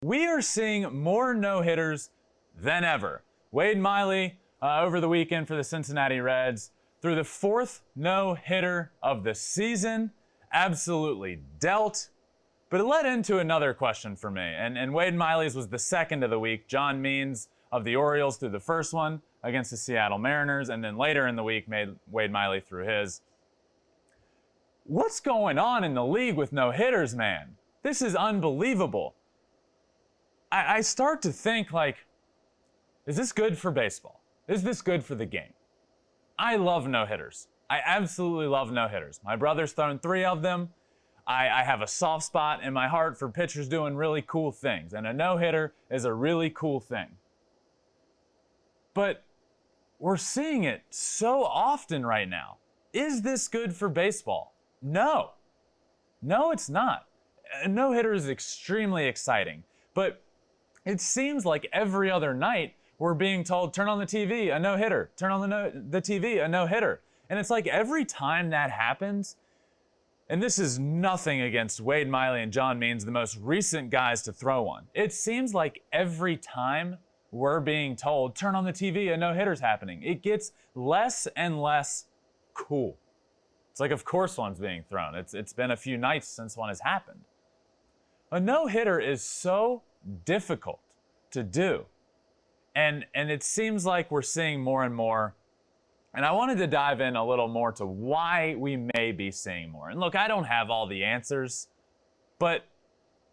we are seeing more no-hitters than ever. Wade Miley over the weekend for the Cincinnati Reds threw the 4th no-hitter of the season. Absolutely dealt. But it led into another question for me. And Wade Miley's was the 2nd of the week. John Means of the Orioles threw the first one against the Seattle Mariners. And then later in the week, Wade Miley threw his. What's going on in the league with no-hitters, man? This is unbelievable. I start to think, like, is this good for baseball? Is this good for the game? I love no-hitters. I absolutely love no-hitters. My brother's thrown 3 of them. I have a soft spot in my heart for pitchers doing really cool things, and a no-hitter is a really cool thing. But we're seeing it so often right now. Is this good for baseball? No. No, it's not. A no-hitter is extremely exciting, but it seems like every other night we're being told, turn on the TV, a no-hitter, turn on the TV, a no-hitter. And it's like every time that happens, and this is nothing against Wade Miley and John Means, the most recent guys to throw one. It seems like every time we're being told, turn on the TV, a no-hitter's happening, it gets less and less cool. It's like, of course one's being thrown. It's been a few nights since one has happened. A no-hitter is so difficult to do. And it seems like we're seeing more and more. And I wanted to dive in a little more to why we may be seeing more. And look, I don't have all the answers, but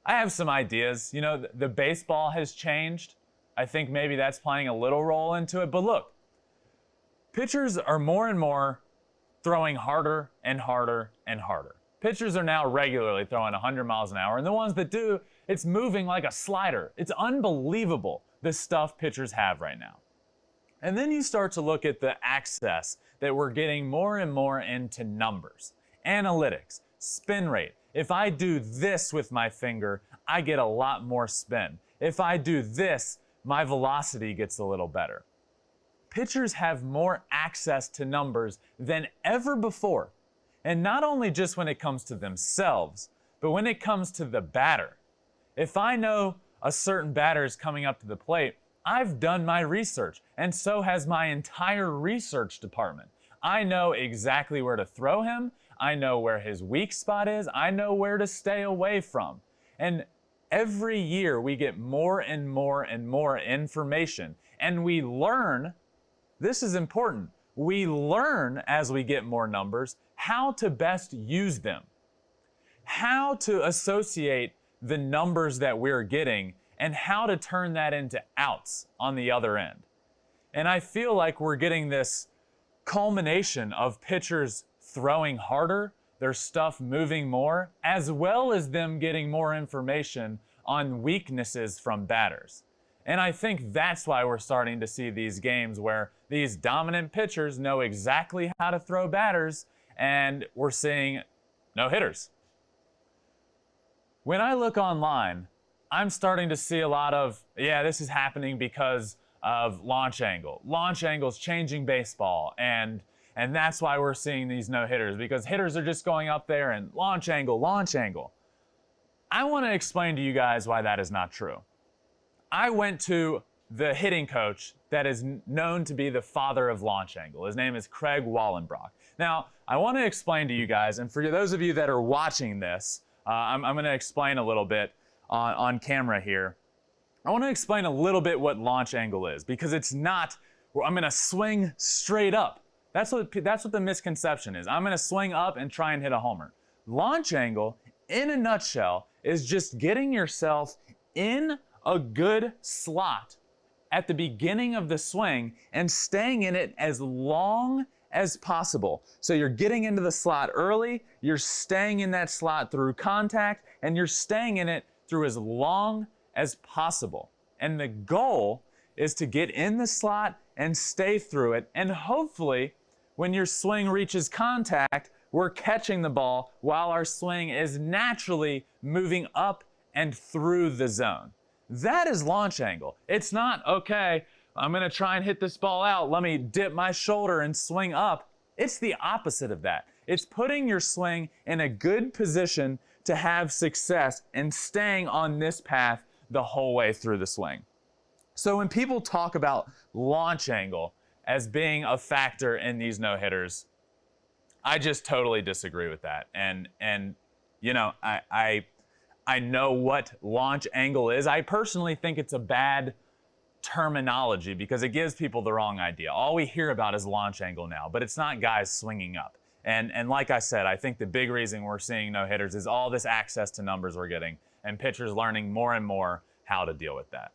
I have some ideas. You know, the baseball has changed. I think maybe that's playing a little role into it. But look, pitchers are more and more throwing harder and harder and harder. Pitchers are now regularly throwing 100 miles an hour, and the ones that do, it's moving like a slider. It's unbelievable the stuff pitchers have right now. And then you start to look at the access that we're getting more and more into numbers, analytics, spin rate. If I do this with my finger, I get a lot more spin. If I do this, my velocity gets a little better. Pitchers have more access to numbers than ever before. And not only just when it comes to themselves, but when it comes to the batter. If I know a certain batter is coming up to the plate, I've done my research, and so has my entire research department. I know exactly where to throw him. I know where his weak spot is. I know where to stay away from. And every year we get more and more and more information, and we learn, this is important, we learn as we get more numbers how to best use them, how to associate the numbers that we're getting and how to turn that into outs on the other end. And I feel like we're getting this culmination of pitchers throwing harder, their stuff moving more, as well as them getting more information on weaknesses from batters. And I think that's why we're starting to see these games where these dominant pitchers know exactly how to throw batters, and we're seeing no hitters. When I look online, I'm starting to see a lot of, yeah, this is happening because of launch angle. Launch angle's changing baseball, and that's why we're seeing these no-hitters, because hitters are just going up there and launch angle, launch angle. I want to explain to you guys why that is not true. I went to the hitting coach that is known to be the father of launch angle. His name is Craig Wallenbrock. Now, I want to explain to you guys, and for those of you that are watching this, I'm going to explain a little bit on camera here. I want to explain a little bit what launch angle is, because it's not, I'm going to swing straight up. That's what the misconception is. I'm going to swing up and try and hit a homer. Launch angle, in a nutshell, is just getting yourself in a good slot at the beginning of the swing and staying in it as long as possible. So you're getting into the slot early, you're staying in that slot through contact, and you're staying in it through as long as possible. And the goal is to get in the slot and stay through it, and hopefully when your swing reaches contact, we're catching the ball while our swing is naturally moving up and through the zone. That is launch angle. It's not, okay, I'm going to try and hit this ball out. Let me dip my shoulder and swing up. It's the opposite of that. It's putting your swing in a good position to have success and staying on this path the whole way through the swing. So when people talk about launch angle as being a factor in these no-hitters, I just totally disagree with that. And you know, I know what launch angle is. I personally think it's a bad terminology because it gives people the wrong idea. All we hear about is launch angle now, but it's not guys swinging up. And like I said, I think the big reason we're seeing no-hitters is all this access to numbers we're getting and pitchers learning more and more how to deal with that.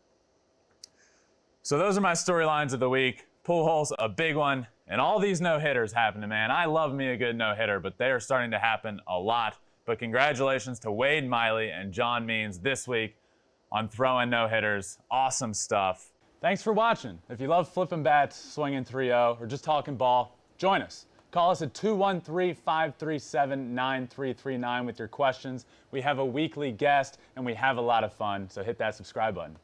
So those are my storylines of the week. Pujols, a big one, and all these no-hitters happening, man. I love me a good no-hitter, but they are starting to happen a lot. But congratulations to Wade Miley and John Means this week on throwing no-hitters. Awesome stuff. Thanks for watching. If you love flipping bats, swinging 3-0, or just talking ball, join us. Call us at 213-537-9339 with your questions. We have a weekly guest, and we have a lot of fun, so hit that subscribe button.